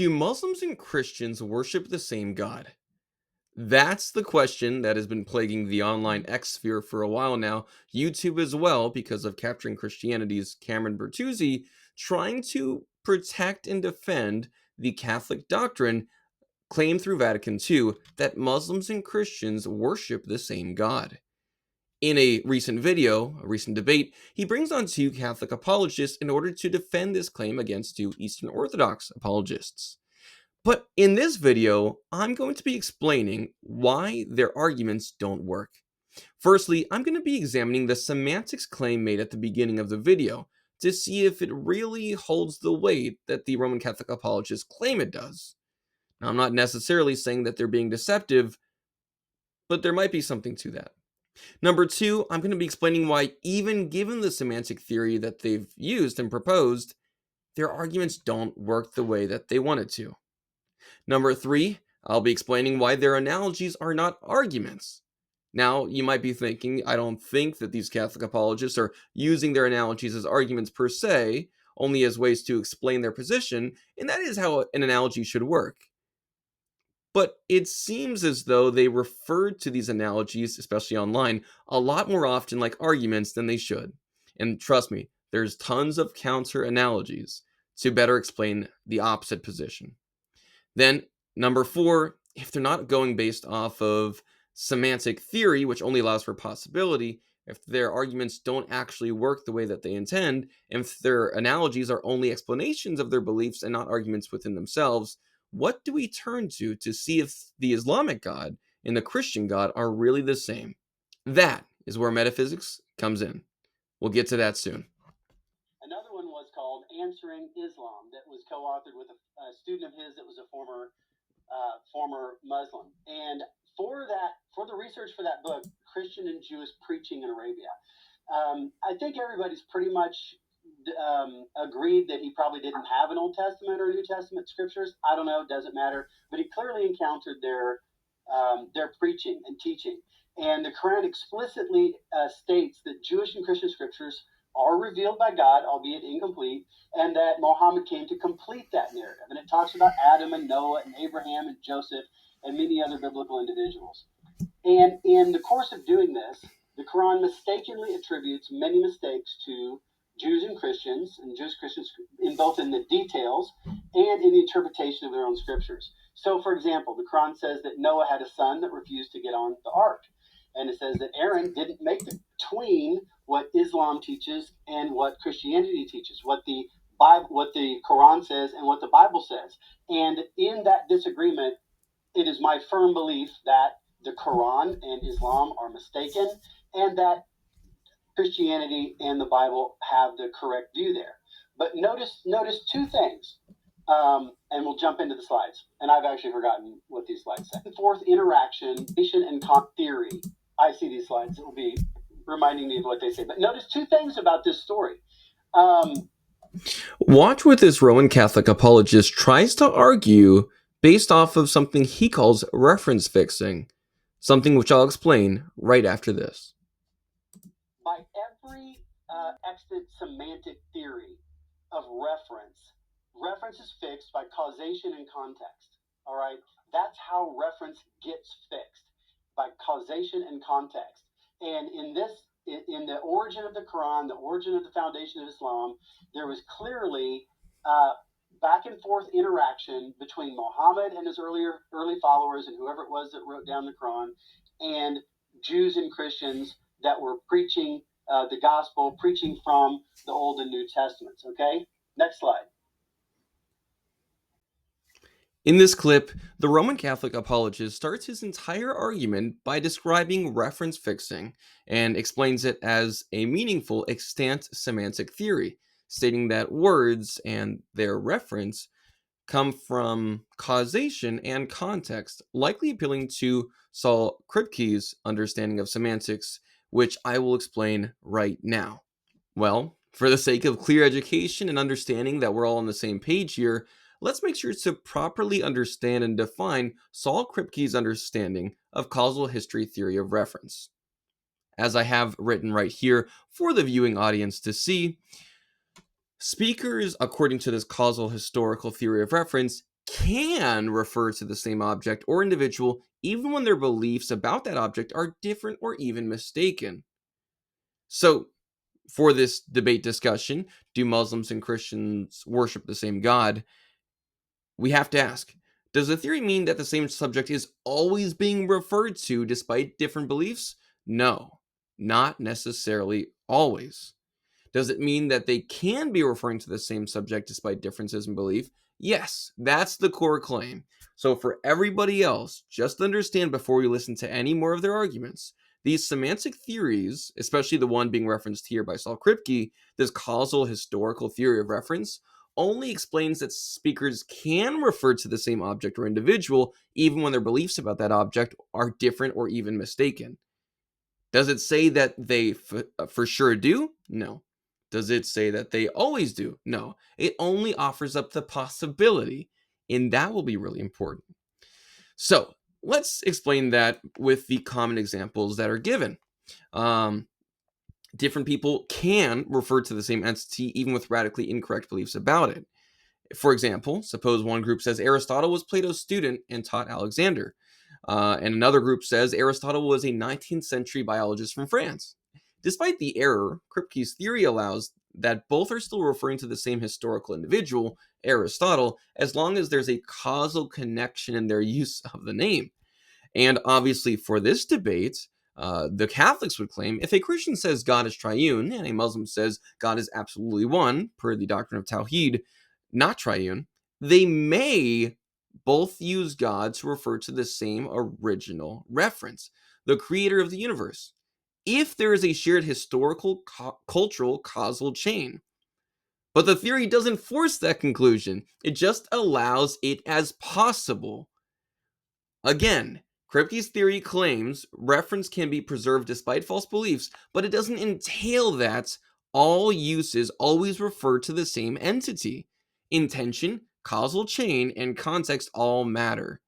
Do Muslims and Christians worship the same God? That's the question that has been plaguing the online X sphere for a while now, YouTube as well, because of Capturing Christianity's Cameron Bertuzzi trying to protect and defend the Catholic doctrine claimed through Vatican II that Muslims and Christians worship the same God. In a recent video, a recent debate, he brings on two Catholic apologists in order to defend this claim against two Eastern Orthodox apologists. But in this video, I'm going to be explaining why their arguments don't work. Firstly, I'm going to be examining the semantics claim made at the beginning of the video to see if it really holds the weight that the Roman Catholic apologists claim it does. Now, I'm not necessarily saying that they're being deceptive, but there might be something to that. Number two, I'm going to be explaining why, even given the semantic theory that they've used and proposed, their arguments don't work the way that they wanted to. Number three, I'll be explaining why their analogies are not arguments. Now, you might be thinking, I don't think that these Catholic apologists are using their analogies as arguments per se, only as ways to explain their position, and that is how an analogy should work. But it seems as though they referred to these analogies, especially online, a lot more often like arguments than they should. And trust me, there's tons of counter analogies to better explain the opposite position. Then, number four, if they're not going based off of semantic theory, which only allows for possibility, if their arguments don't actually work the way that they intend, and if their analogies are only explanations of their beliefs and not arguments within themselves, what do we turn to see if the Islamic God and the Christian God are really the same? That is where metaphysics comes in. We'll get to that soon. Another one was called Answering Islam, that was co-authored with a student of his that was a former Muslim. And for the research for that book, Christian and Jewish Preaching in Arabia, I think everybody's pretty much agreed that he probably didn't have an Old Testament or New Testament scriptures. I don't know, doesn't matter. But he clearly encountered their preaching and teaching. And the Qur'an explicitly states that Jewish and Christian scriptures are revealed by God, albeit incomplete, and that Muhammad came to complete that narrative. And it talks about Adam and Noah and Abraham and Joseph and many other biblical individuals. And in the course of doing this, the Quran mistakenly attributes many mistakes to Jews and Christians in both in the details and in the interpretation of their own scriptures. So, for example, the Quran says that Noah had a son that refused to get on the ark. And it says that Aaron didn't make the between what Islam teaches and what Christianity teaches, what the Quran says and what the Bible says. And in that disagreement, it is my firm belief that the Quran and Islam are mistaken and that Christianity and the Bible have the correct view there. But notice two things, and we'll jump into the slides. And I've actually forgotten what these slides say. Fourth, interaction, and theory. I see these slides. It will be reminding me of what they say. But notice two things about this story. Watch what this Roman Catholic apologist tries to argue based off of something he calls reference fixing, something which I'll explain right after this. By every extant semantic theory of reference is fixed by causation and context. All right? That's how reference gets fixed, by causation and context. And in the origin of the Quran, the origin of the foundation of Islam, there was clearly back and forth interaction between Muhammad and his early followers and whoever it was that wrote down the Quran, and Jews and Christians that were preaching the gospel, preaching from the Old and New Testaments. Okay? Next slide. In this clip, the Roman Catholic apologist starts his entire argument by describing reference fixing and explains it as a meaningful extant semantic theory, stating that words and their reference come from causation and context, likely appealing to Saul Kripke's understanding of semantics, which I will explain right now. Well, for the sake of clear education and understanding that we're all on the same page here, let's make sure to properly understand and define Saul Kripke's understanding of causal history theory of reference. As I have written right here for the viewing audience to see, speakers, according to this causal historical theory of reference, can refer to the same object or individual even when their beliefs about that object are different or even mistaken. So, for this debate discussion, do Muslims and Christians worship the same God? We have to ask, does the theory mean that the same subject is always being referred to despite different beliefs? No, not necessarily always. Does it mean that they can be referring to the same subject despite differences in belief? Yes, that's the core claim. So, for everybody else, just understand before we listen to any more of their arguments, these semantic theories, especially the one being referenced here by Saul Kripke, this causal historical theory of reference, only explains that speakers can refer to the same object or individual even when their beliefs about that object are different or even mistaken. Does it say that they for sure do? No. Does it say that they always do? No. It only offers up the possibility, and that will be really important. So let's explain that with the common examples that are given. Different people can refer to the same entity even with radically incorrect beliefs about it. For example, suppose one group says Aristotle was Plato's student and taught Alexander, and another group says Aristotle was a 19th century biologist from France. Despite the error, Kripke's theory allows that both are still referring to the same historical individual, Aristotle, as long as there's a causal connection in their use of the name. And obviously, for this debate, the Catholics would claim if a Christian says God is triune and a Muslim says God is absolutely one, per the doctrine of Tawhid, not triune, they may both use God to refer to the same original reference, the creator of the universe, if there is a shared historical, cultural, causal chain. But the theory doesn't force that conclusion, it just allows it as possible. Again, Kripke's theory claims reference can be preserved despite false beliefs, but it doesn't entail that all uses always refer to the same entity. Intention, causal chain, and context all matter.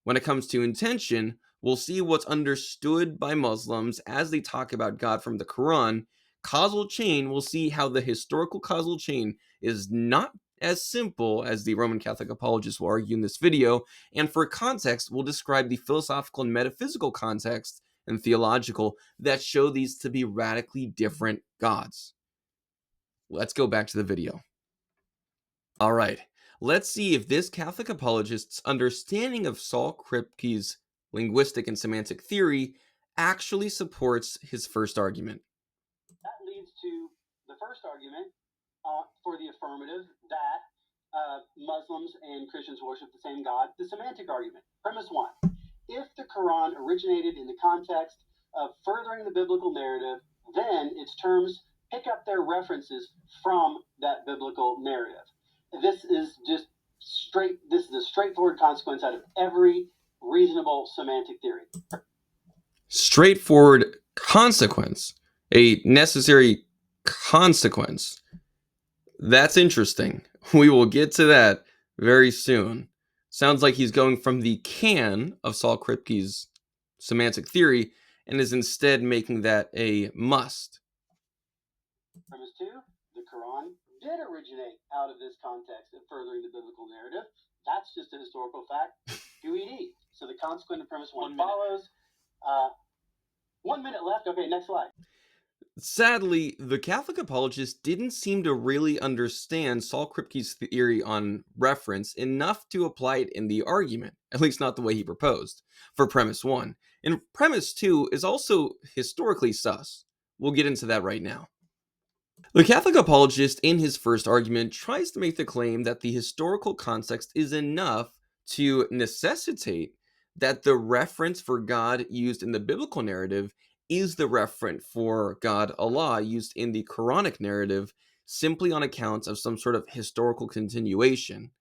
When it comes to intention, we'll see what's understood by Muslims as they talk about God from the Qur'an. Causal chain, we'll see how the historical causal chain is not as simple as the Roman Catholic apologists will argue in this video. And for context, we'll describe the philosophical and metaphysical context and theological that show these to be radically different gods. Let's go back to the video. All right, let's see if this Catholic apologist's understanding of Saul Kripke's linguistic and semantic theory actually supports his first argument. That leads to the first argument for the affirmative that Muslims and Christians worship the same God, the semantic argument. Premise one: if the Quran originated in the context of furthering the biblical narrative, then its terms pick up their references from that biblical narrative. This is a straightforward consequence out of every reasonable semantic theory. Straightforward consequence, a necessary consequence. That's interesting. We will get to that very soon. Sounds like he's going from the can of Saul Kripke's semantic theory and is instead making that a must. Premise two: the Quran did originate out of this context of furthering the biblical narrative. That's just a historical fact. QED. So the consequent of premise one follows. 1 minute left. Okay, next slide. Sadly, the Catholic apologists didn't seem to really understand Saul Kripke's theory on reference enough to apply it in the argument, at least not the way he proposed, for premise one. And premise two is also historically sus. We'll get into that right now. The Catholic apologist, in his first argument, tries to make the claim that the historical context is enough to necessitate that the reference for God used in the biblical narrative is the referent for God, Allah, used in the Quranic narrative, simply on account of some sort of historical continuation.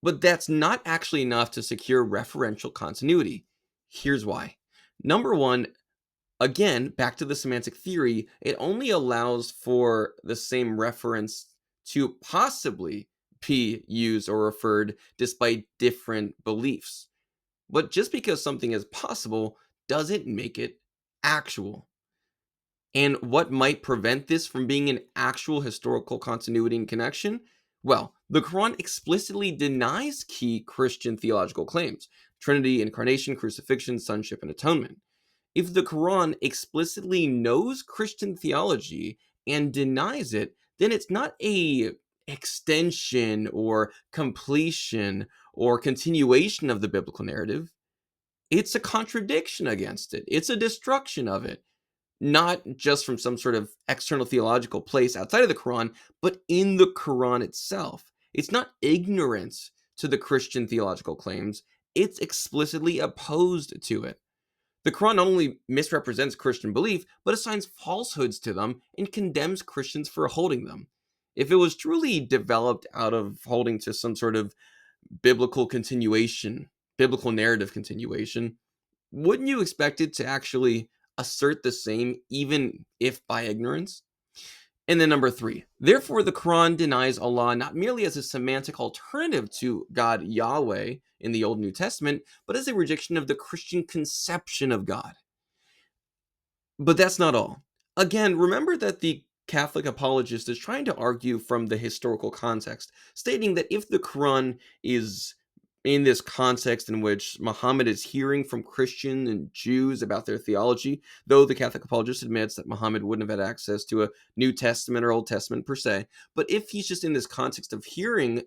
But that's not actually enough to secure referential continuity. Here's why. Number one, again, back to the semantic theory, it only allows for the same reference to possibly be used or referred despite different beliefs. But just because something is possible doesn't make it actual. And what might prevent this from being an actual historical continuity and connection? Well, the Quran explicitly denies key Christian theological claims: Trinity, Incarnation, Crucifixion, Sonship, and Atonement. If the Quran explicitly knows Christian theology and denies it, then it's not a extension or completion or continuation of the biblical narrative. It's a contradiction against it. It's a destruction of it, not just from some sort of external theological place outside of the Quran, but in the Quran itself. It's not ignorance to the Christian theological claims, it's explicitly opposed to it. The Quran not only misrepresents Christian belief, but assigns falsehoods to them and condemns Christians for holding them. If it was truly developed out of holding to some sort of biblical continuation, biblical narrative continuation, wouldn't you expect it to actually assert the same, even if by ignorance? And then number three, therefore, the Quran denies Allah not merely as a semantic alternative to God Yahweh in the Old New Testament, but as a rejection of the Christian conception of God. But that's not all. Again, remember that the Catholic apologist is trying to argue from the historical context, stating that if the Quran is in this context in which Muhammad is hearing from Christian and Jews about their theology, though the Catholic apologist admits that Muhammad wouldn't have had access to a New Testament or Old Testament per se, but if he's just in this context of hearing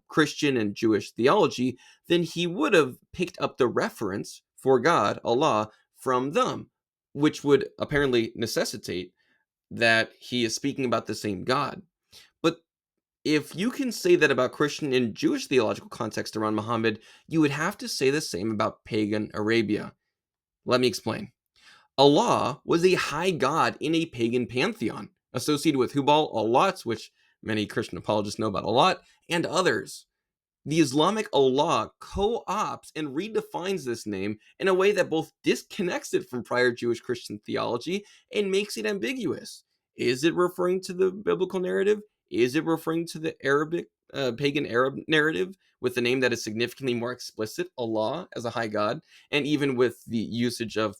Christian and Jewish theology, then he would have picked up the reference for God, Allah, from them, which would apparently necessitate that he is speaking about the same God. But if you can say that about Christian and Jewish theological context around Muhammad, you would have to say the same about pagan Arabia. Let me explain. Allah was a high god in a pagan pantheon, associated with Hubal, Allat, which many Christian apologists know about a lot, and others. The Islamic Allah co-opts and redefines this name in a way that both disconnects it from prior Jewish Christian theology and makes it ambiguous. Is it referring to the biblical narrative? Is it referring to the Arabic, pagan Arab narrative with the name that is significantly more explicit, Allah as a high god, and even with the usage of,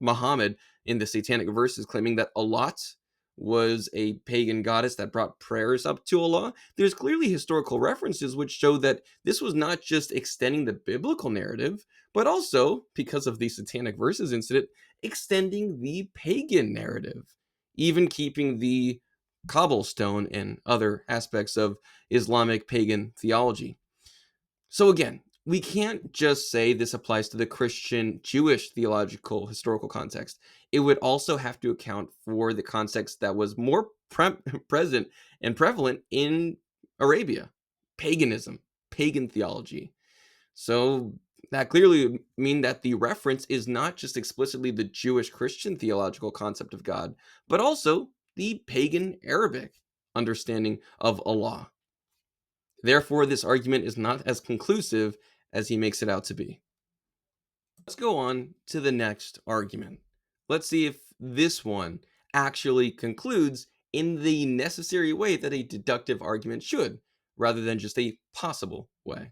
Muhammad in the satanic verses claiming that Allat was a pagan goddess that brought prayers up to Allah? There's clearly historical references which show that this was not just extending the biblical narrative, but also, because of the satanic verses incident, extending the pagan narrative, even keeping the cobblestone and other aspects of Islamic pagan theology. So again, we can't just say this applies to the Christian Jewish theological historical context. It would also have to account for the context that was more present and prevalent in Arabia: paganism, pagan theology. So that clearly would mean that the reference is not just explicitly the Jewish Christian theological concept of God, but also the pagan Arabic understanding of Allah. Therefore, this argument is not as conclusive as he makes it out to be. Let's go on to the next argument. Let's see if this one actually concludes in the necessary way that a deductive argument should, rather than just a possible way.